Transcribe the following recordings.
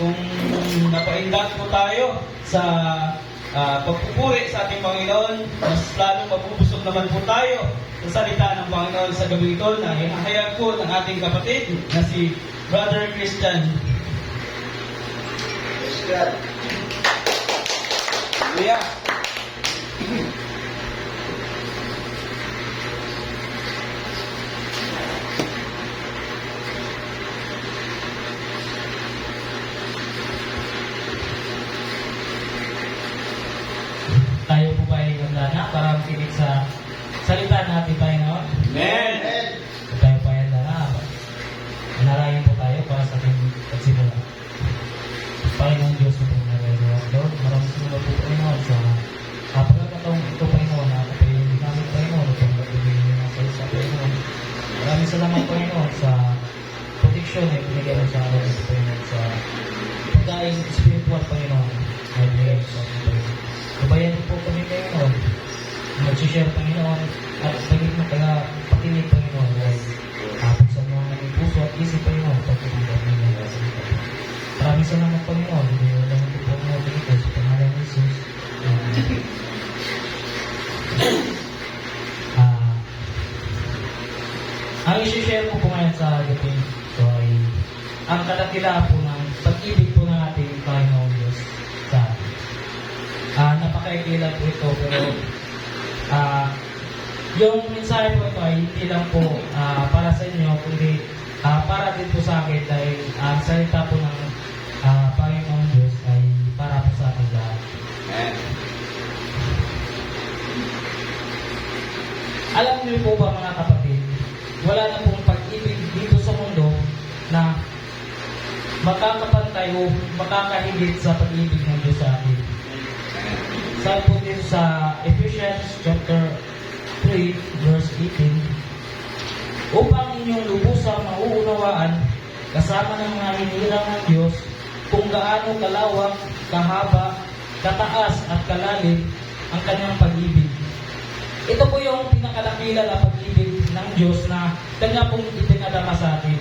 kung napaindak po tayo sa pagpupuri sa ating Panginoon, mas lalong mabubusog naman po tayo sa salita ng Panginoon sa gabi ito na hinahayag po ng ating kapatid na si Brother Christian. Praise God. Hallelujah. Tayo po ba ay ganda na para makinig sa salita natin, Panginoon? Amen. Tayo po ay ganda na. Narayan po tayo para sa ating pagsimula. Panginoon Diyos po na gano'n. Lord, maraming salamat po, Panginoon, sa pagkakataong ito, Panginoon, na ako po yung ginamit, Panginoon, itong magbibigay ng mga salita, Panginoon. Maraming salamat, Panginoon, sa protection na ibinigay mo sa akin, Panginoon, sa pagkain spiritual, Panginoon. Ay binigay mo sa akin, Panginoon. Kabayan po kami, Panginoon, mag-share, Panginoon, at pagiging mo kaya pakinig, Panginoon, dahil sa mga naging puso at isip, Panginoon, pagkinig kami ng salita. Maraming salamat, Panginoon. Hindi mo lang ito po mga dito sa pangalan ni Jesus. Ang isi-share ko po ngayon sa gabi ito ay ang kadakilaan po ng pag-ibig po ng ating Panginoon Diyos sa atin. Napakaigilan po ito, pero yung mensahe po ito ay hindi lang po para sa inyo, kundi para din po sa akin dahil ang salita po ng Panginoon Diyos ay para po sa atin lahat. Amen. Alam niyo po ba, mga kapatid, wala na pong pag-ibig dito sa mundo na makakapantay o makakahigit sa pag-ibig ng Diyos sa atin. Sabi po dito sa Ephesians chapter 3 verse 18, upang inyong lubusang mauunawaan kasama ng mga hinirang ng Diyos kung gaano kalawak, kahaba, kataas at kalalim ang kanyang pag-ibig. Ito po yung pinakalakila na pag-ibig ng Diyos na kanya pong ipinadama sa atin.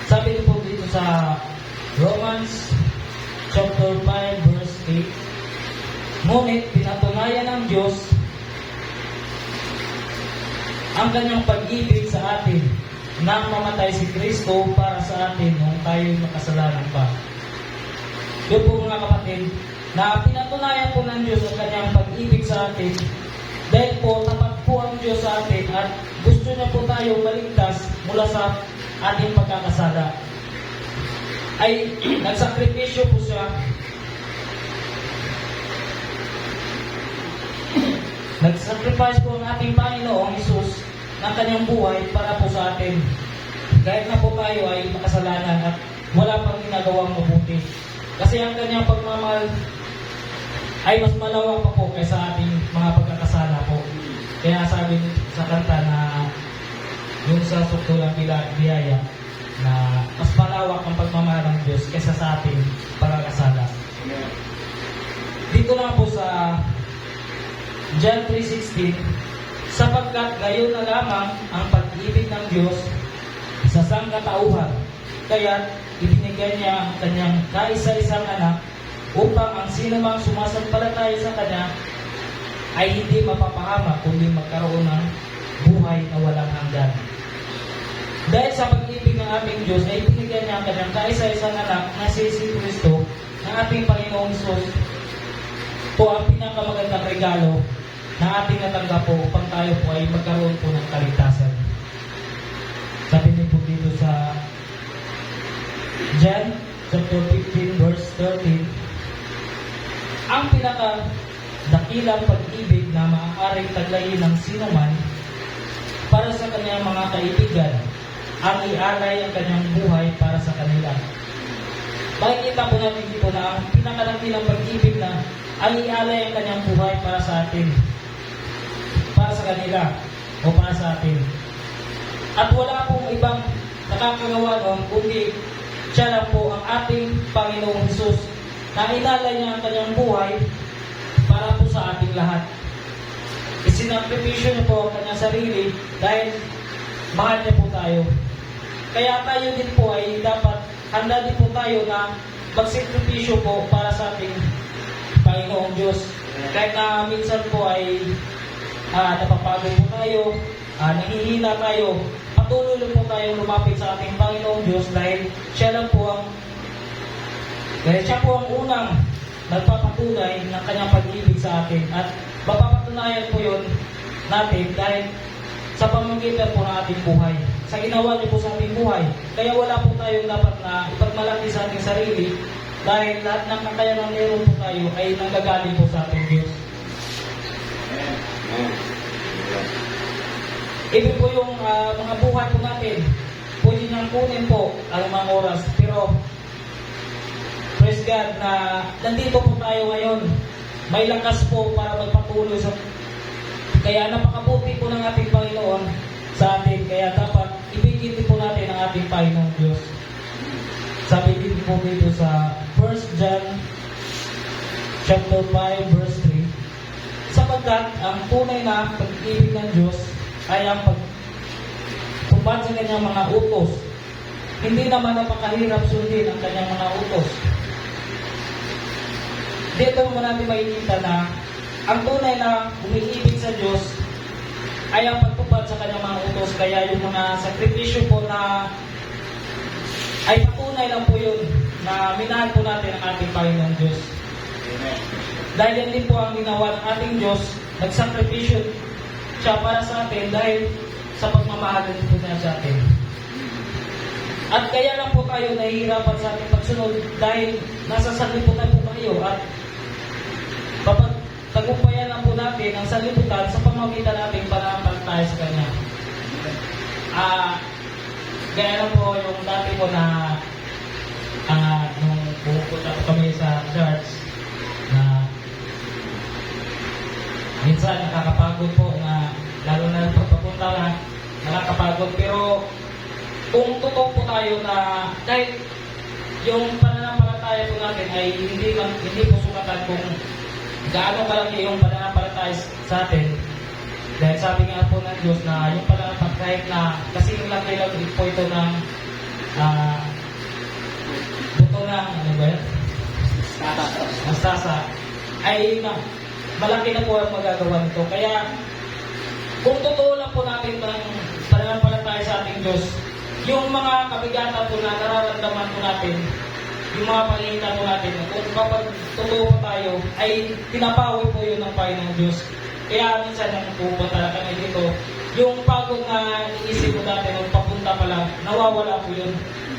Sabi niyo po dito sa Romans chapter 5 verse 8, ngunit pinatunayan ng Diyos ang kanyang pag-ibig sa atin nang mamatay si Kristo para sa atin nung tayo'y makasalanan pa. Yun po, mga kapatid, na pinatunayan po ng Diyos ang kanyang pag-ibig sa atin dahil po tapat po ang Diyos sa atin at gusto niya po tayo maligtas mula sa ating pagkakasala. Ay nagsakripisyo po siya. Nag-sacrifice po ang ating Panginoong Hesus ng kanyang buhay para po sa atin. Kahit na po tayo ay makasalanan at wala pang ginagawang mabuti. Kasi ang kanyang pagmamahal ay mas malawak pa po kaysa ating mga pagkakasala po. Kaya sabi sa kanta na yung sa suktulang biyaya na mas malawak ang pagmamahal ng Diyos kaysa sa ating pagkakasala. Dito na po sa John 3:16, sapagkat gayon na lamang ang pag-ibig ng Diyos sa sangkatauhan, kaya ibinigay niya ang kanyang kaisa-isang anak upang ang sinumang sumasampalataya sa kanya ay hindi mapapahamak kundi magkaroon ng buhay na walang hanggan. Dahil sa pag-ibig ng ating Diyos ay ibinigay niya ang kanyang kaisa-isang anak na si Kristo na ating Panginoong Hesus po ang pinakamagandang regalo na ating natanggap po upang tayo po ay magkaroon po ng kaligtasan. Sabi niyo po dito sa John chapter 15 verse 13, ang pinakadakilang pag-ibig na maaaring taglayin ng sinuman para sa kanyang mga kaibigan ang ialay ang kanyang buhay para sa kanila. Makikita po natin dito na ang pinakadakilang pag-ibig na ang ialay ang kanyang buhay para sa atin, para sa kanila o para sa atin. At wala pong ibang nakakagawa nun kundi siya lang po ang ating Panginoong Hesus na inalay niya ang kanyang buhay para po sa ating lahat. Isinakripisyo niya po ang kanyang sarili dahil mahal niya po tayo. Kaya tayo din po ay dapat handa din po tayo na magsakripisyo po para sa ating Panginoong Diyos. Kahit na minsan po ay napapagod po tayo, nahihina tayo, patuloy lang po tayong lumapit sa ating Panginoong Diyos dahil siya po ang unang nagpapatunay ng kanyang pag-ibig sa atin at mapapatunayan po yun natin dahil sa pamamagitan po ng ating buhay. Sa ginawa niyo po sa ating buhay. Kaya wala po tayong dapat na ipagmalaki sa ating sarili dahil lahat ng kakayanan meron po tayo ay nanggagaling po sa ating Diyos. Ibig po yung mga buhay po natin, pwede niyang kunin po ang mga oras. Pero, praise God na nandito po tayo ngayon. May lakas po para magpatuloy sa... Kaya napakabuti po ng ating Panginoon sa atin. Kaya dapat ibigin po natin ang ating Panginoong Diyos. Sabi din po dito sa 1 John chapter 5 verse 3, sapagkat ang tunay na pag-ibig ng Diyos ay ang pagtupad sa kanyang mga utos. Hindi naman napakahirap sundin ang kanyang mga utos. Dito mo natin makikita na ang tunay na umiibig sa Diyos ay ang pagtupad sa kanyang mga utos. Kaya yung mga sakripisyo po na ay patunay lang po yun na minahal po natin ang ating Panginoong Diyos. Dahil yan din po ang ginawa ng ating Diyos, nagsakripisyo siya para sa atin dahil sa pagmamahal din po niya sa atin. At kaya lang po tayo nahihirapan sa ating pagsunod dahil nasa sanlibutan po tayo at tagumpayan lang po natin ang sanlibutan sa pamamagitan natin pananampalataya sa Kanya. Gaya lang po yung dati po na nung pupunta po kami sa church na minsan nakakapagod po na lalo na pagpapunta na nakakapagod, pero kung totoo po tayo na kahit yung pananampalataya po natin ay hindi po sukatan kung gaano kalaki yung pananampalataya sa atin. Dahil sabi nga po ng Diyos na yung pananampalataya kahit na kasi yung laki lang po ito ng buto ng ano ba yun? Mastasa ay malaki na po ang magagawa nito. Kaya kung totoo lang po natin ng pananampalataya sa ating Diyos, yung mga kabigatan po na nararamdaman po natin, yung mga panginita po natin, kung kapag totoo po tayo, ay pinapawi po yun ng Panginoong Diyos. Kaya minsan nang pupunta na kami dito, yung pagod na iisip po natin, nung papunta pa lang, nawawala po yun.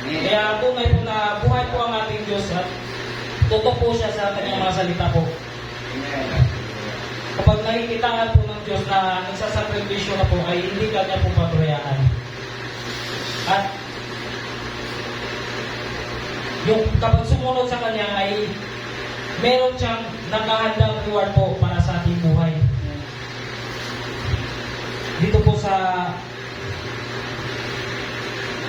Kaya tunay po na buhay po ang ating Diyos at totoo po siya sa kanyang mga salita po. Kapag nakikitaan po ng Diyos na nagsasakripisyo na po, ay hindi kanya po pabayaan. At yung kapag sumunod sa Kanya ay meron siyang nakahandang reward po para sa ating buhay. Dito po sa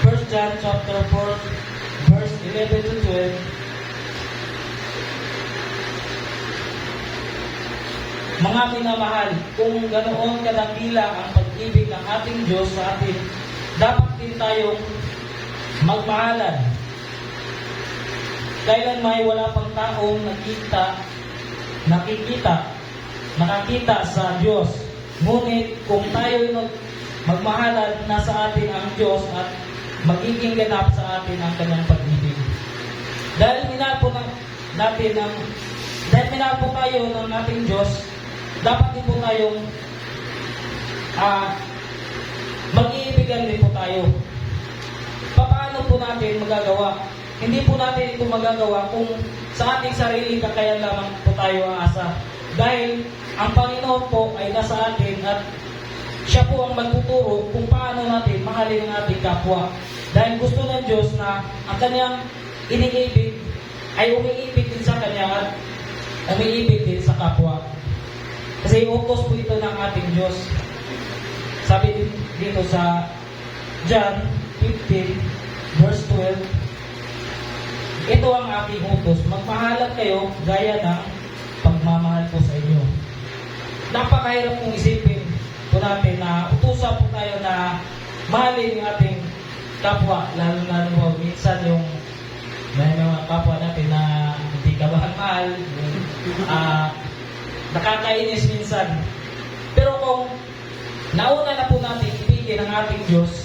1 John chapter 4 verse 11 to 12, mga minamahal, kung ganoon kadakila ang pag-ibig ng ating Diyos sa atin, dapat din tayong magmahalan. Kailan may wala pang taong nakakita sa Diyos. Ngunit kung tayo'y magmahalan, nasa atin ang Diyos at magiging ganap sa atin ang kanyang pag-ibig. Dahil minahal po tayo ng ating Diyos, dapat din po tayong mag-iibigan din po tayo. Paano po natin magagawa? Hindi po natin ito magagawa kung sa ating sarili kakayan lamang po tayo aasa. Dahil ang Panginoon po ay nasa atin at siya po ang magtuturo kung paano natin mahalin ang ating kapwa. Dahil gusto ng Diyos na ang kanyang iniibig ay umiibig din sa kanya at umiibig din sa kapwa. Kasi utos po ito ng ating Diyos. Sabi dito sa John 15 verse 12, ito ang aking utos, magmahalan kayo gaya ng pagmamahal ko sa inyo. Napakahirap kong isipin po natin na utusan po tayo na mahalin yung ating kapwa, lalo na po minsan yung may mga kapwa natin na hindi ka mahal, nakakainis minsan. Pero kung nauna na po natin ibigin ang ating Diyos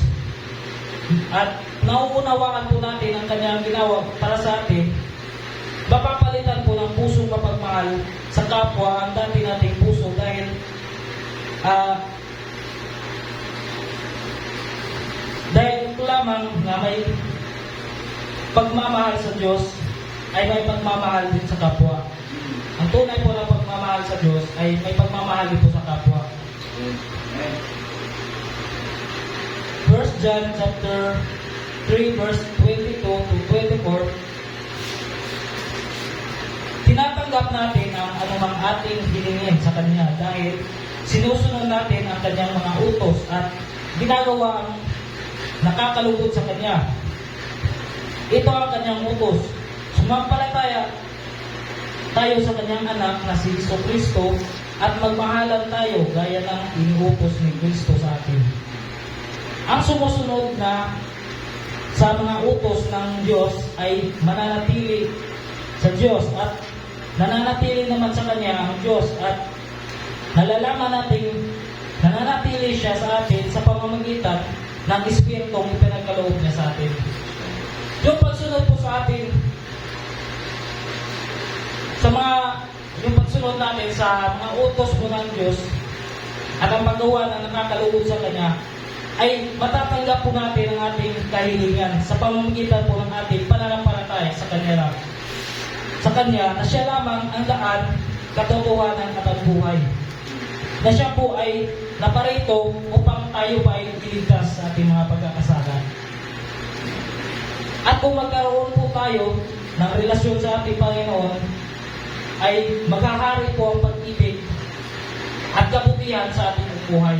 at nauunawaan po natin ang kanyang ginawa para sa atin, mapapalitan po ng pusong mapagmahal sa kapwa ang dati nating puso dahil ito lamang na may pagmamahal sa Diyos ay may pagmamahal din sa kapwa. Ang tunay po ng pagmamahal sa Diyos ay may pagmamahal din po sa kapwa. 1 John chapter 3 verse 22 to 24, tinatanggap natin ang anumang ating hilingin sa Kanya dahil sinusunod natin ang Kanyang mga utos at ginagawa ang nakakalugod sa Kanya. Ito ang Kanyang utos. Sumampalataya tayo sa Kanyang anak na si Jesucristo at magmahalan tayo gaya ng inuutos ni Kristo sa atin. Ang sumusunod na sa mga utos ng Diyos ay mananatili sa Diyos at nananatili naman sa Kanya ang Diyos at nalalaman natin nananatili siya sa atin sa pamamagitan ng Espiritong ipinagkaloob niya sa atin. Yung pagsunod po sa atin yung pagsunod natin sa mga utos po ng Diyos at ang paggawa na nakakaloob sa Kanya ay matatanggap po natin ang ating kahilingan sa pamamagitan po ng ating pananampalataya sa Kanya na siya lamang ang daan, katotohanan at ang buhay. Na siya po ay naparito upang tayo pa ay iligtas sa ating mga pagkakasala. At kung magkaroon po tayo ng relasyon sa ating Panginoon, ay maghahari po ang pag-ibig at kabutihan sa ating buhay.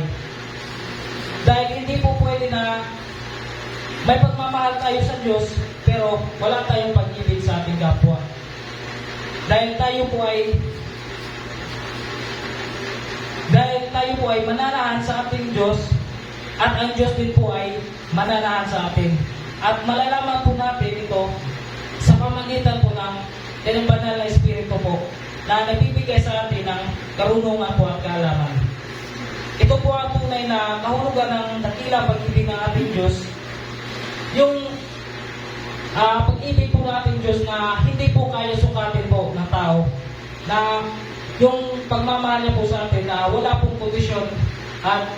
Dahil hindi po pwede na may pagmamahal tayo sa Diyos pero wala tayong pag-ibig sa ating kapwa. Dahil tayo po ay mananahan sa ating Diyos at ang Diyos din po ay mananahan sa atin. At malalaman po natin ito sa pamamagitan po ng banal na Espiritu po na nagbibigay sa atin ng karunungan po at kaalaman. Ito po ang tunay na kahulugan ng dakilang pag-ibig ng ating Diyos. Yung pag-ibig po ng ating Diyos na hindi po kaya sukatin po ng tao. Na yung pagmamahal niya po sa atin na wala pong kondisyon at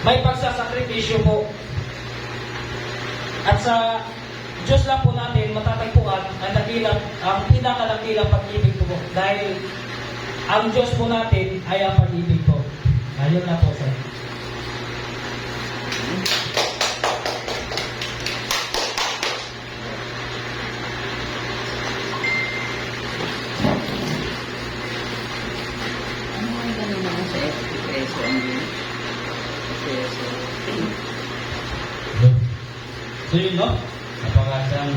may pagsasakripisyo po. At sa Diyos lang po natin matatagpuan ang pinakadakilang pag-ibig po. Dahil ang Diyos po natin ay ang pag-ibig po. Ayun na po, sir. Ano ang ganun naman sa Efeso ang yun? Efeso. So yun, no? Napakasang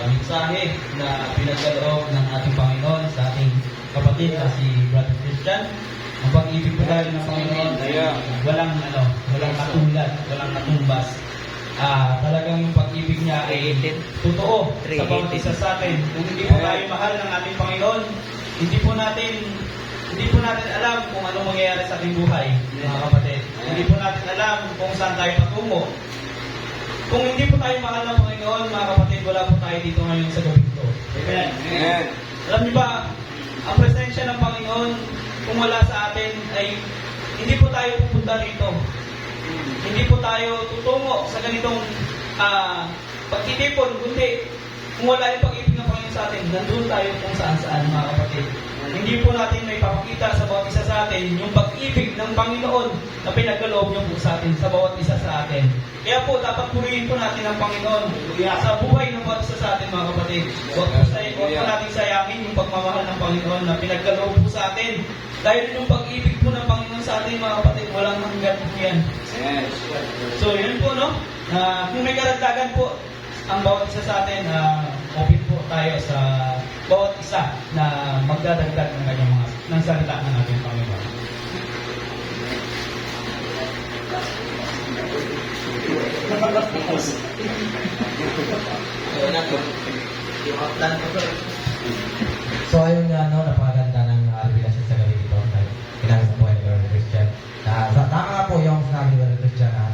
mensahe na pinagkaloob ng ating Panginoon sa ating kapatid na si Brother Christian. Ang pag-ibig po tayo ng Panginoon ay walang katulad, walang katumbas. Talagang yung pag-ibig niya ay totoo sa bawat isa sa atin. Kung hindi po tayo mahal ng ating Panginoon, hindi po natin alam kung anong mangyayari sa ating buhay, mga kapatid. Hindi po natin alam kung saan tayo patungo. Kung hindi po tayo mahal ng Panginoon, mga kapatid, wala po tayo dito ngayon sa gabi ito. Amen. Amen. Alam niyo ba, ang presensya ng Panginoon, kung wala sa atin, ay hindi po tayo pupunta rito. Hindi po tayo tutungo sa ganitong pagtitipon, kundi kung wala yung pag-ibig ng Panginoon sa atin, nandun tayo kung saan-saan, mga kapatid. Hindi po natin may papakita sa bawat isa sa atin yung pag-ibig ng Panginoon na pinagkaloob niyo po sa atin, sa bawat isa sa atin. Kaya po, dapat purihin po natin ang Panginoon sa buhay ng bawat isa sa atin, mga kapatid. Huwag po natin sayangin yung pagmamahal ng Panginoon na pinagkaloob po sa atin. Dahil yung pag-ibig po ng Panginoon sa atin, mga kapatid, walang hanggan po yan. So, yun po, no? Kung may karagdagan po, ang bawat isa sa atin, open po tayo sa bawat isa na magdadagdag ng kanyang ng salita ng ating Panginoon. Wala po. Plano ko. So ayun nga, no, napakaganda ng revelasyon sa gabi dito. Kailangan sa buhay ni Brother Christian. Tama nga po yung sinabi ni Brother Christian na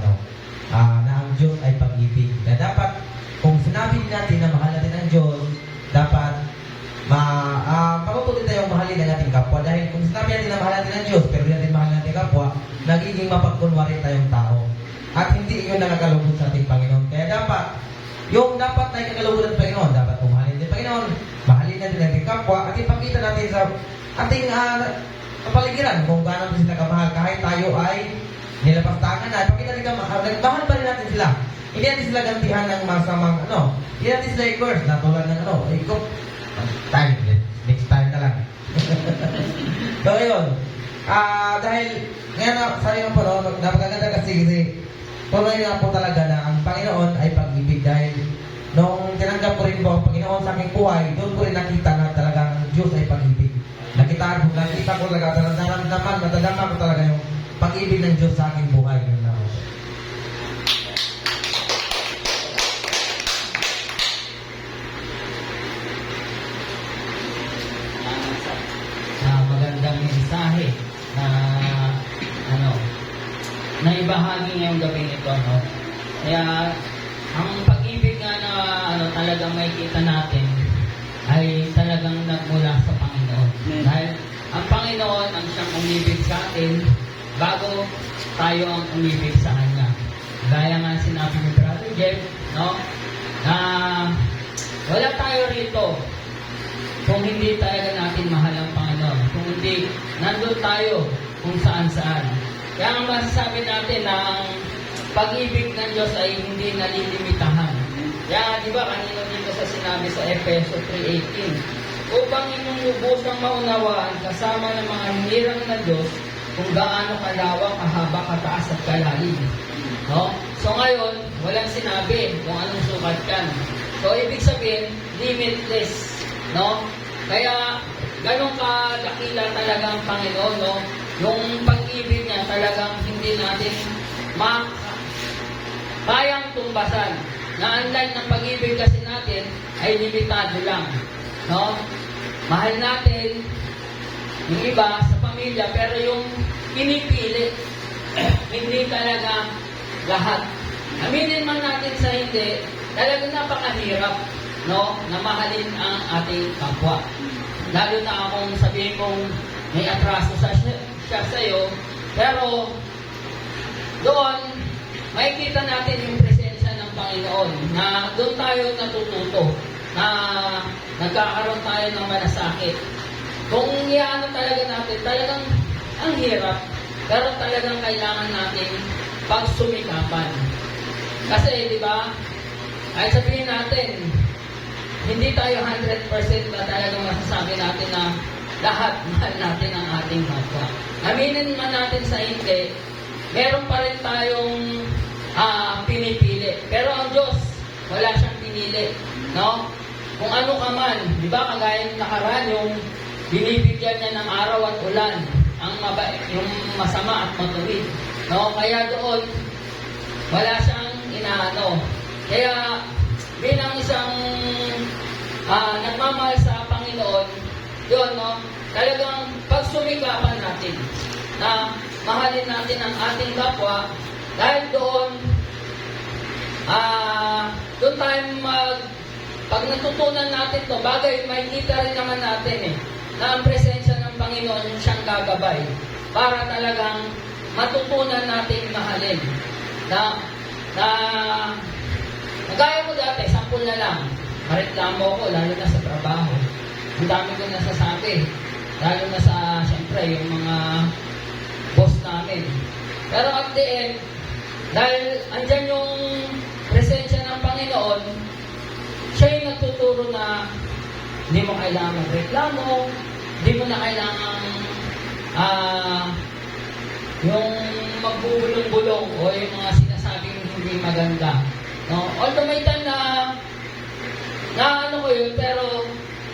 na ang Diyos ay pag-ibig. Na dapat, kung sinabi natin na mahal natin ang Diyos, dapat patutuloy tayong mahalin ang ating kapwa. Dahil kung sinabi natin na mahal natin ang Diyos, pero hindi natin mahal ang ating kapwa, nagiging mapagkunwari tayong tao. At hindi yun nakakalugod sa ating Panginoon. Kaya dapat, yung dapat na ikakalugod ng Panginoon, dapat kung mahalin natin ang Panginoon, mahalin natin ang ating kapwa, at ipakita natin sa ating kapaligiran kung gaano natin sila kamahal. Kahit tayo ay nilapastangan na, ipakita natin kamahal, mahal pa rin natin sila. Hindi natin sila gantihan ng masamang hindi natin sila i-curse na tulad ng next time na lang. So ayun, dahil ngayon sabi nga po, napagaganda kasi tuloy nga po talaga na ang Panginoon ay pag-ibig. Dahil nung tinanggap ko rin po ang Panginoon sa aking buhay, doon ko rin nakita na talagang Diyos ay pag-ibig. Nakita ko talaga, matadama ko talaga yung pag-ibig ng Diyos sa aking buhay. Yun na ako. Magandang mensahe na na ibahagi ngayong gabi nito, no? Kaya ang pag-ibig nga na talagang makikita natin ay talagang nagmula sa Panginoon. Dahil ang Panginoon ang siyang umibig sa atin bago tayo ang umibig sa Kanya. Gaya nga sinabi ni Brother Jeff, no? Na wala tayo rito kung hindi talaga natin mahal ang Panginoon. Kung hindi, nandun tayo kung saan-saan. Kaya ang masasabi natin na ang pag-ibig ng Diyos ay hindi nalilimitahan. Kaya, di ba, kanina dito sa sinabi sa Efeso 3:18, upang inyong lubusang maunawaan kasama ng mga hinirang na Diyos kung gaano kalawak, kahaba, kataas at kalalim. No? So ngayon, walang sinabi kung anong sukat yan. So, ibig sabihin, limitless. No? Kaya, ganun kadakila talaga ang Panginoon, no? Yung pag-ibig niya talagang hindi natin kayang tumbasan. Na unlike ng pag-ibig kasi natin, ay limitado lang. No? Mahal natin yung iba sa pamilya, pero yung pinipili, hindi talaga lahat. Aminin man natin sa hindi, talagang napakahirap, no, na mahalin ang ating kapwa. Lalo na akong sabihin kong may atraso siya sa'yo, pero doon, makikita natin yung presensya ng Panginoon na doon tayo natututo, na nagkakaroon tayo ng malasakit. Kung iyaano talaga natin, talagang ang hirap, pero talagang kailangan natin pagsumikapan. Kasi, di ba, ay sabihin natin, hindi tayo 100% na talagang masasabi natin na lahat mahal natin ang ating kapwa. Aminin man natin sa hindi, meron pa rin tayong pinipili. Pero ang Diyos, wala siyang pinili. No? Kung ano ka man, di ba, kagaya ng nakaraan, yung binibigyan niya ng araw at ulan, yung masama at matuwid. No? Kaya doon, wala siyang inaano. Kaya, bilang isang nagmamahal sa Panginoon, yun, no? Talagang pagsumikapan natin na mahalin natin ang ating kapwa dahil doon tayo pag natutunan natin to, bagay makikita rin naman natin na ang presensya ng Panginoon siyang gagabay para talagang matutunan natin mahalin na gaya ko dati, sampul na lang, mareklamo ko lalo na sa trabaho. Ang dami ko nasasabi. Lalo na sa, siyempre, yung mga boss namin. Pero at the end, dahil andyan yung presensya ng Panginoon, siya yung nagtuturo na hindi mo kailangan magreklamo, hindi mo na kailangan yung magbubulong-bulong o yung mga sinasabing hindi maganda. No? Although may time na ano ko yun, pero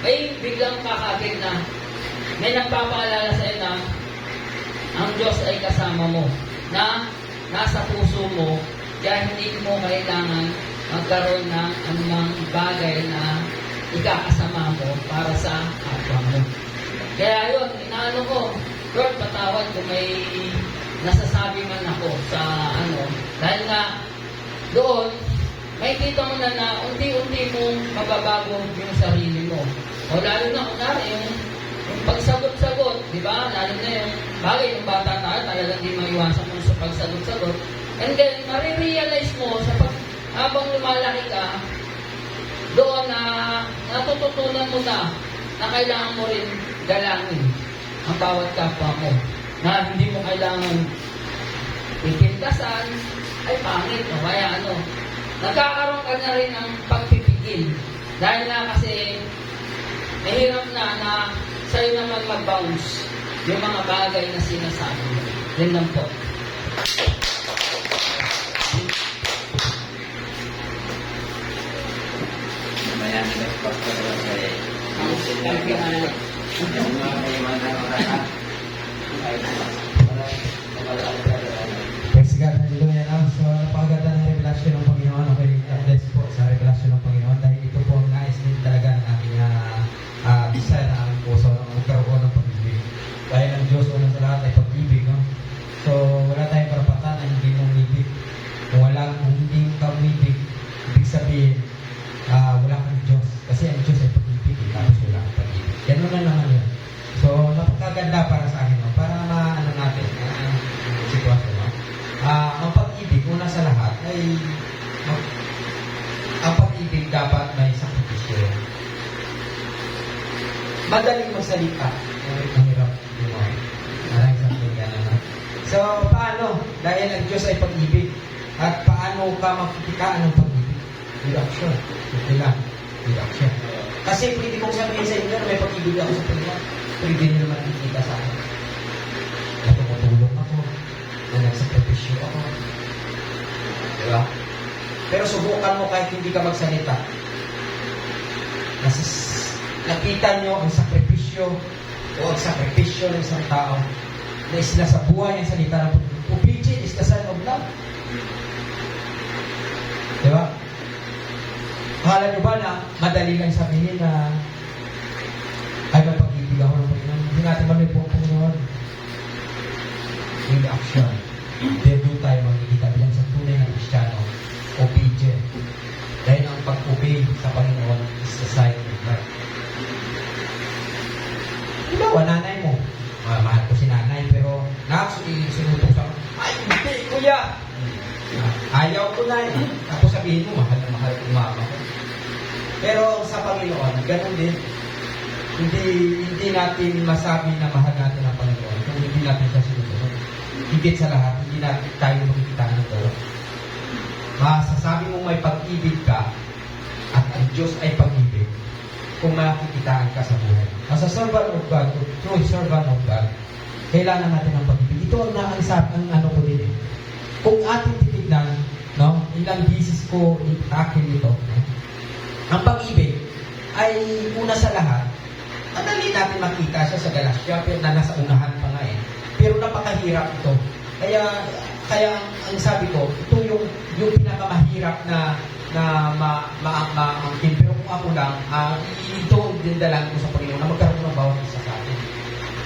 may biglang kakabig na may nagpapaalala sa iyo na ang Diyos ay kasama mo, na nasa puso mo, kaya hindi mo kailangan magkaroon ng anumang bagay na ikakasama mo para sa kapwa mo. Kaya yun, inaano ko, Lord, patawad kung may nasasabi man ako sa dahil nga doon, may kita mo na unti-unti mong mababago yung sarili mo. O lalo na, kunwari, yung pagsagot-sagot, di ba? Lalo na yung bagay, yung bata tayo, talagang di maiwasan mo sa pagsagot-sagot. And then, marirealize mo habang lumalaki ka, doon na natututunan mo na kailangan mo rin galangin ang bawat kapwa mo. Na hindi mo kailangan pipintasan, ay pangit. O kaya nagkakaroon ka na rin ng pagpipigil. Dahil na kasi, mahirap na sa'yo naman mag-bounce yung mga bagay na sinasabi mo. Yan lang po. Mamaya na nagpapagod kasi ang sila yung mga kaiwanan ng lahat ay Praise God, hallelujah. So, napakaganda ng revelasyon ng Panginoon. Okay, God bless po sa revelasyon ng Panginoon dahil ito po ang nais din talaga ng ating desire na ang puso ng magkaroon ng pag-ibig. Dahil ang Diyos unang sa lahat ay pag-ibig, no? So, wala tayong karapatan na hindi mong ibig. Kung hindi ka umibig, ibig sabihin, wala kang Diyos. Kasi ang Diyos ay pag-ibig, tapos wala kang pag-ibig. Ganun na naman yun. So, napakaganda para sa akin, no? Para maano natin ang sitwasyon, no? Ang pag-ibig, una sa lahat, ay ang pag-ibig dapat may sakripisyo. Madaling magsalita. Mahirap. Maraming sakripisyo, no? So, paano? Dahil ang Diyos ay pag-ibig. At paano ka makikitaan ng pag-ibig? With action. Ito lang. With action. Kasi pwede kong sabihin sa inyo na may pag-ibig ako sa Panginoon. Pwede nyo naman ikita sa akin. Na tumutulong ako. Na nagsakripisyo ako. Diba? Pero subukan mo kahit hindi ka magsalita. Nakita nyo ang sakripisyo o ang sakripisyo ng isang tao na isinasabuhay ang salita ng Panginoon. Obedience is the sign of love. Diba? Akala nyo ba na madali lang sabihin na ay may pag-ibig ako ng Panginoon? Hindi natin mamin po ang Panginoon. In action. Then doon tayo makikita bilang sa tunay ng Kristiyano. Obedient. Dahil ang pag-obey sa Panginoon is the sign of love. Diba, nanay mo. Mahal ko si nanay, pero sinutok sa ay, hindi, kuya! Ayaw ko na eh. Tapos sabihin mo, mahal na mahal ko mama ko. Pero sa Panginoon, ganun din. Hindi natin masabi na mahal natin ang Panginoon kung hindi natin siya sinusunod. Higit sa lahat, hindi natin tayo makikita ng gawa. Masasabi mo may pag-ibig ka at ang Diyos ay pag-ibig kung makikitaan ka sa buhay. As a servant of God, true servant of God, kailangan natin ang pag-ibig. Ito ang ano ko din eh. Kung ating titignan, no, ilang bisis ko akin ito, no? Ang pag-ibig ay una sa lahat, madali natin makita siya sa Galatia, pero na nasa unahan pa nga eh. Pero napakahirap ito. Kaya ang sabi ko, ito yung pinakamahirap na maangkin. Pero kung ako lang, ito din dalang ko sa Panginoon na magkaroon ng bawat isa sa atin.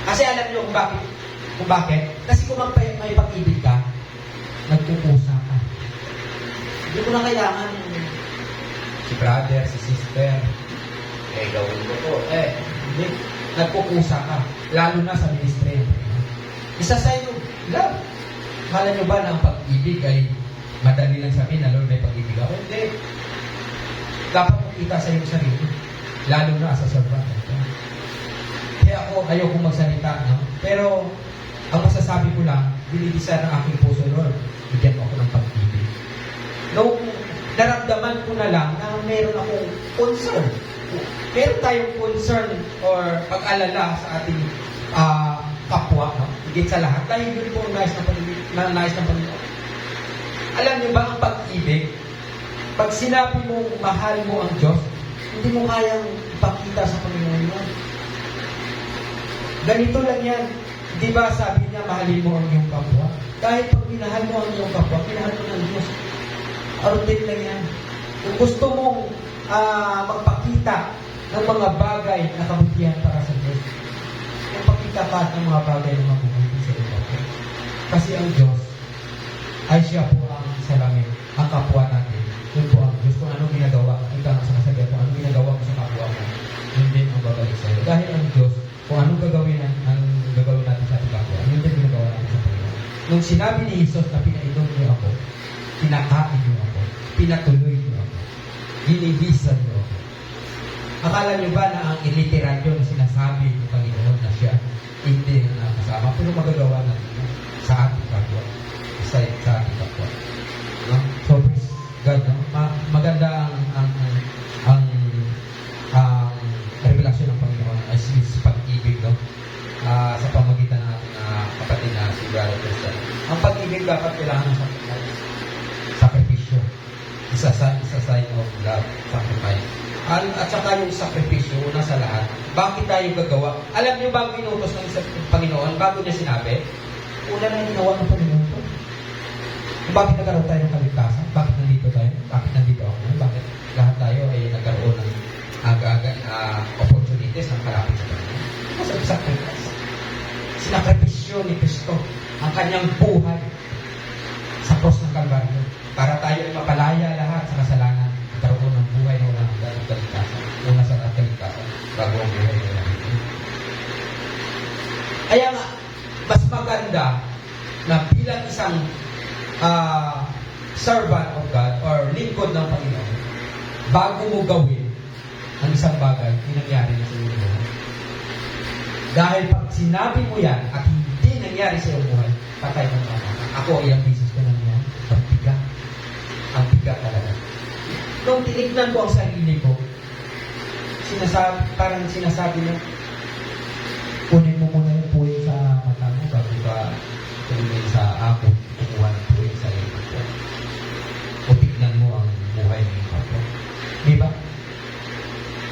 Kasi alam niyo kung bakit? Kasi kung may pag-ibig ka, nagpupusa ka. Hindi ko na kailangan si brother, si sister, gawin ko to. Hindi. Nagpupusa ka. Lalo na sa ministry. Isa sa inyo, love. Kala nyo ba na ang pag-ibig ay madali lang sabihin na Lord may pag-ibig ako? Hindi. Dapat makita sa iyong sarili. Lalo na sa servant. Kaya ako, ayokong magsalita. No? Pero, ang masasabi ko lang, binibisa ng aking puso, Lord, bigyan mo ako ng pag-ibig. Nung naramdaman ko na lang na meron akong concern. Meron tayong concern or pag-alala sa ating kapwa, no? Higit sa lahat. Dahil yun po ang nais ng Panginoon. Alam niyo ba ang pag-ibig? Pag sinabi mo, mahal mo ang Diyos, hindi mo kayang ipakita sa Panginoon yun. Ganito lang yan. Di ba sabi niya, mahalin mo ang iyong kapwa? Kahit pag minahal mo ang iyong kapwa, minahal mo ng Diyos. Arutin lang yan. Kung gusto mong magpakita ng mga bagay na kabutihan para sa Diyos. Yung pagkitapat ng mga bagay na mabubuti sa iba. Kasi ang Diyos ay siya po ang salamin, ang kapwa natin. Yun po ang Diyos. Kung anong ginagawa, ikaw ang sinasabi, kung anong ginagawa mo sa kapwa mo, yun din ang babalik sa'yo. Dahil ang Diyos, kung anong gagawin natin sa ating kapwa, yun din ginagawa natin sa Panginoon. Nung sinabi ni Jesus na pinainom niyo ako, pinakain niyo ako, pinatuloy niyo ako, ginigisan niyo ako. Akala niyo ba na ang iliteral yun na sinasabi ng Panginoon na siya hindi na nakasama, pero magagawa natin yun sa ating kapwa, sa ating kapwa. No? So, praise God, no? Maganda ang revelasyon ng Panginoon ay pag-ibig, no? Sa pamagitan ng ating kapatid na si Brother Christian. Ang pag-ibig dapat kailangan ng sakripisyo. Isa sign of love, sacrifice. At saka yung sakripisyo, una sa lahat, bakit tayo gagawa? Alam niyo bago inutos ng Panginoon, bago niya sinabi, una na ginawa ng Panginoon to. Bakit nagkaroon tayo ng kaligtasan? Bakit nandito tayo? Bakit nandito ako? Bakit lahat tayo ay nagkaroon ng opportunities ng kalapit sa Panginoon? Kasi sacrifice. Sinakripisyo ni Kristo ang kanyang buhay sa cross ng Kalbaryo para tayo ay mapalaya lahat sa kasalanan at karoon ng buhay na walang hanggan ng kaligtasan. Una sa kaligtasan bago ang buhay na walang hanggan. Kaya nga, mas maganda na bilang isang servant of God or lingkod ng Panginoon, bago mo gawin ang isang bagay, yung nangyari na sa iyo. Dahil pag sinabi mo yan at hindi nangyari sa iyong buhay, patay mo na. Ako, ilang bisis ko nangyari. Ang bigat talaga. Nung tinignan ko ang sarili ko, parang sinasabi na, kunin mo muna yung puwi sa mata mo bago ka tumingin sa ako, kumuha ng puwi sa iyo. O tignan mo ang buhay ng kapwa. Di ba?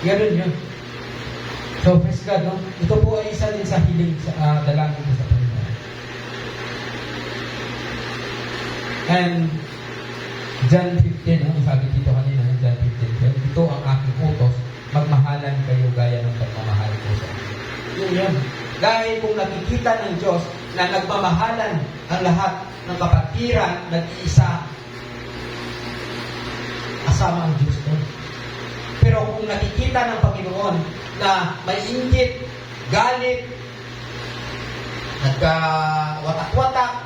Ganun yun. So, praise God, no? Ito po ay isa din sa hiling sa dalangin ko sa Panginoon. And John 15, no? Sabi dito kanina, John 15, ito ang aking utos, magmahalan kayo gaya ng pagmamahal ko sa inyo. Yun. Dahil kung nakikita ng Diyos na nagmamahalan ang lahat ng kapatiran, nag-iisa, asama ang Diyos doon. Pero kung nakikita ng Panginoon na may inggit, galit, nagkawatak-watak,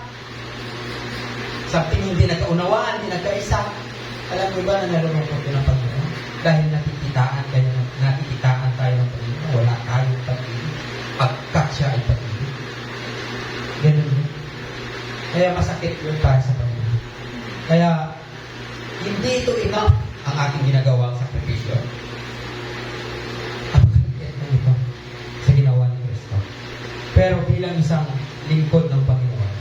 something hindi nagkaunawaan, hindi nagkaisa, alam mo ba na nalulungkot ko ng Panginoon? Dahil nakikitaan tayo ng Panginoon, wala tayong pag-ibig. Pagkat siya ay pag-ibig. Ganun yun. Kaya masakit yun para sa Panginoon. Kaya, hindi ito enough ang aking ginagawang sakripisyo. Napakaliit na ito sa ginawa ni Kristo. Pero bilang isang lingkod ng Panginoon,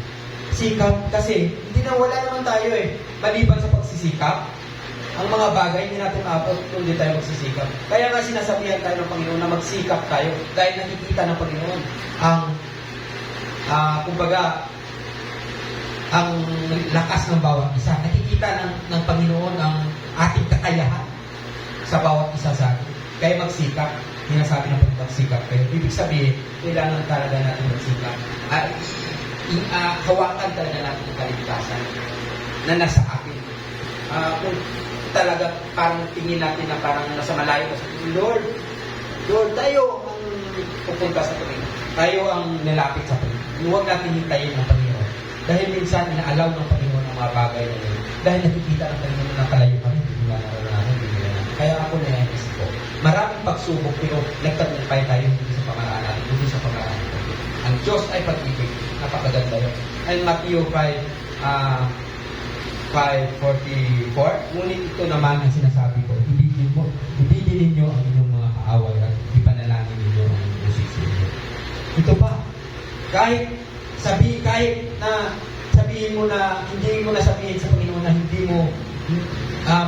sikap, kasi hindi na wala naman tayo maliban sa pagsisikap, ang mga bagay hindi natin maabot kung hindi tayo magsisikap. Kaya nga sinasabihan tayo ng Panginoon na magsikap tayo dahil nakikita ng Panginoon ang kumbaga ang lakas ng bawat isa. Nakikita ng Panginoon ang ating kakayahan sa bawat isa sa atin. Kaya magsikap, sinasabi ng magsikap kayo. Ibig sabihin, kailangan talaga natin magsikap. Hawakan talaga natin ang kaligtasan na nasa akin. Kung talaga parang tingin natin na parang nasa malayo sa Lord, tayo ang pupunta sa Panginoon. Tayo ang nilapit sa Panginoon. Huwag natin hintayin ng Panginoon. Dahil minsan, inaalaw ng Panginoon ang mga bagay na yun. Dahil nakikita ng Panginoon na kalayo kami, hindi na naranasan, hindi na. Kaya ako na-inis ko. Maraming pagsubok, pero nagtagumpay tayo hindi sa pamaraan natin, hindi sa pamaraan natin. Ang Diyos ay pag-ibig. Napakaganda yun. And Matthew 5:44, ngunit ito naman ang sinasabi ko, ibigin ninyo ang inyong mga kaaway at ipanalangin ninyo ang inyong sisiyo. Ito pa, kahit na sabihin mo na, hindi mo na sabihin sa Panginoon na hindi mo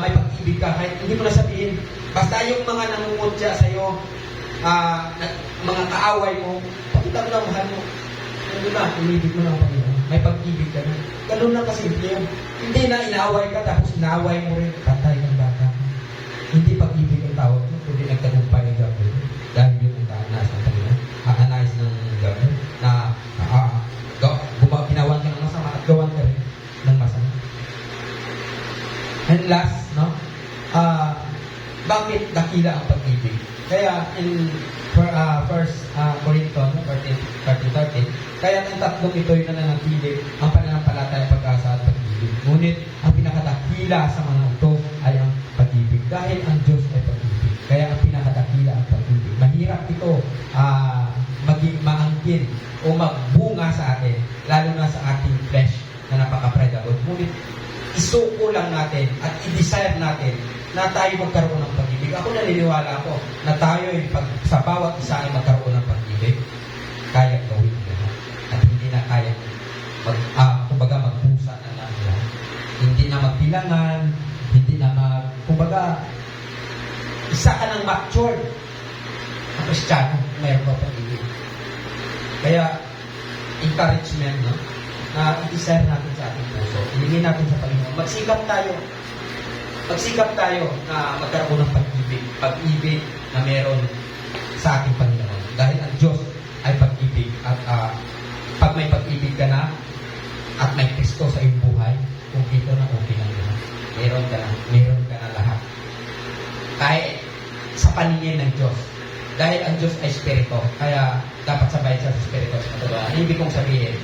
may pag-ibig ka, kahit hindi mo na sabihin, basta yung mga nangungutya sa iyo, mga kaaway mo, pakita mo na mahal mo. Ano na, umibig mo na ang Panginoon. May pag-ibig ka na. Ganun lang kasimple yun. Hindi na inaaway ka, tapos inaaway mo rin, patay ng bata. Hindi pag-ibig ang tawag mo, kundi nagtagumpay ang gagawin. in First Corinthians 13, kaya ang tatlong ito yung nananatili ang pananampalataya, pag-asa at pag-ibig. Ngunit ang pinakadakila sa mga ito ay ang pag-ibig. Dahil ang Diyos ay pag-ibig. Kaya ang pinakadakila ang pag-ibig. Mahirap ito maging maangkin o magbunga sa atin, lalo na sa ating flesh na napaka-predable. Ngunit isuko lang natin at i-desire natin na tayo magkaroon ng pag-ibig. Ako naniniwala ko na tayo sa bawat isa ay magkaroon ng pag-ibig. Kaya gawin lahat. At hindi na kaya kumbaga magpusa na lang lahat. Hindi na magbilangan, hindi na kumbaga isa ka ng matured na Kristiyano, mayroon ka pag-ibig. Kaya encouragement, no? Na i-desire natin sa ating puso. Ilingin natin sa Panginoon. Magsikap tayo na magkaroon ng pag-ibig. Pag-ibig na meron sa ating Panginoon. Dahil ang Diyos ay pag-ibig. At pag may pag-ibig ka na at may Kristo sa iyong buhay, okay na lahat. Meron ka na lahat. Kahit sa paningin ng Diyos. Dahil ang Diyos ay Espiritu. Kaya dapat sabay sa Espiritu. Ibig kong sabihin,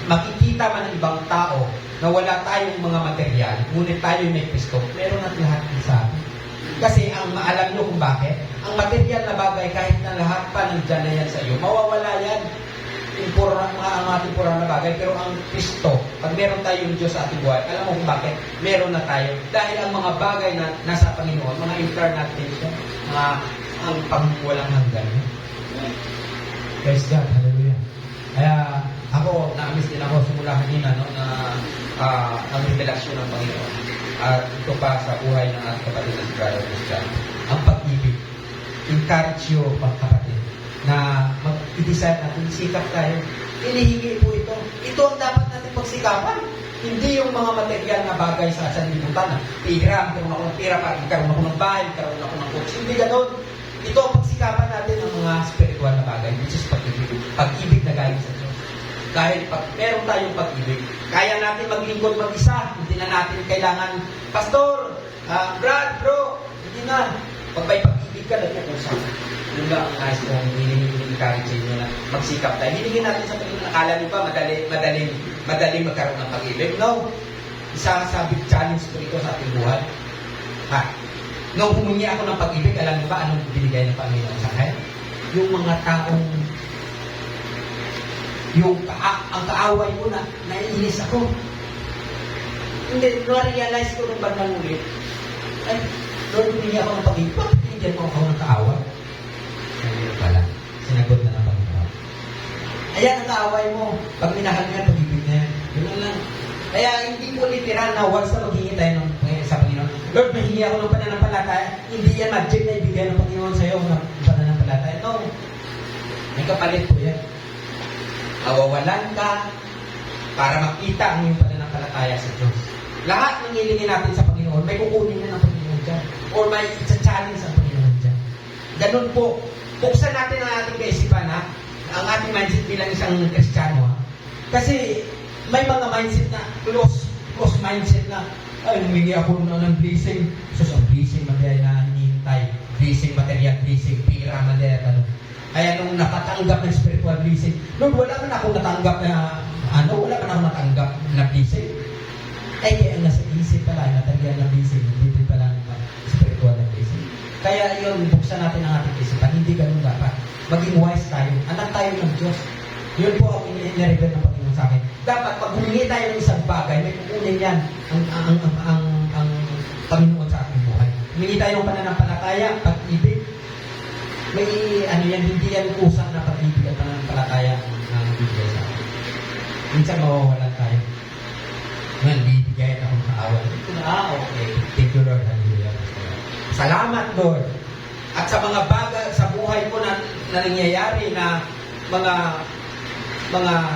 makikita man ng ibang tao na wala tayong mga material, ngunit tayo may Kristo, meron at lahat sa atin. Kasi alam nyo kung bakit? Ang material na bagay, kahit na lahat pa nandyan na yan sa iyo, mawawala yan. Mga temporal na bagay. Pero ang Kristo, pag meron tayong Diyos sa ating buhay, alam mo kung bakit? Meron na tayo. Dahil ang mga bagay na nasa Panginoon, mga incarnate things, ang pangwalang hanggan. Praise God. Hallelujah. Kaya ako, na-miss din ako simula kanina, no, na ang revelasyon ng Panginoon. At ito pa sa buhay ng ating kapatid na si Brother Christian. Ang pag-ibig. Encourage you, kapatid, na mag-i-decide natin, sikap tayo. Inihingi po ito. Ito ang dapat natin pagsikapan. Hindi yung mga material na bagay sa sanlibutan. Pira, magkaroon ako ng pira, magkaroon ako ng bahay, magkaroon ako ng coach. Hindi ganun. Ito ang pagsikapan natin ng mga spiritual na bagay, which is pag-ibig. Pag-ibig na galing sa Diyos. Dahil meron tayong pag-ibig, kaya natin maglingkod mag-isa. Hindi na natin kailangan, Pastor, Brad, bro, hindi na. Pag may pag-ibig ka, nagpupusa. Yun lang ang nais kong encourage nyo na magsikap tayo. Hiningin natin sa Panginoon. Akala nyo ba madaling magkaroon ng pag-ibig? No. Isa sa big challenge ko ito sa ating buhay. Nung humingi ako ng pag-ibig, alam nyo ba anong binigay ng Panginoon sa akin? Yung mga taong ang kaaway ko na naiinis ako. Hindi, na-realize ko nung bandang ulit. Ay, Lord, humingi ako ng pag-ibig. Bakit binigyan mo ako ng kaaway? Hindi pala. Sinagot na ng Panginoon. Ayan ang kaaway mo. Pag minahal niya, pag-ibig na yan. Yun lang. Kaya hindi po literal na once na maghingi tayo sa Panginoon. Lord, mahingi ako ng pananampalataya. Hindi yan magic na ibigay ng Panginoon sa iyo ng pananampalataya. No. May kapalit po yan. Mawawalan ka para makita ang iyong pananampalataya sa Diyos. Lahat ng hilingin natin sa Panginoon, may kukunin na ng Panginoon dyan. Or may challenge ang Panginoon dyan. Ganun po. Buksan natin ang ating kaisipan, ha? Ang ating mindset bilang isang Kristiyano, ha? Kasi may mga mindset na close mindset na ay, humingi ako ng blessing. So, ang blessing material na hinihintay. Blessing material, blessing pira material, Kaya nung nakatanggap ng spiritual blessing, Lord, wala man ako natanggap na blessing. Ay, kaya nasa isip pala, natagyan na blessing, hindi din pala spiritual na blessing. Kaya yun, buksan natin ang ating isipan. Hindi ganun dapat. Maging wise tayo. Anak tayo ng Diyos. Yun po ang inireveal ng Panginoon sa akin. Dapat, pag humingi tayo ng isang bagay, may kukunin yan ang Panginoon sa ating buhay. Humingi tayo ng pananampalataya, pag-ibig. May hindi yan kusang na pag-ibig at pananampalataya ang bibigay sa akin. Minsan mawawalan tayo. Ngayon, bibigay ako ng kaaway. Okay. Thank you, Lord. Hallelujah. Salamat, Lord. At sa mga bagay sa buhay ko na nangyayari na mga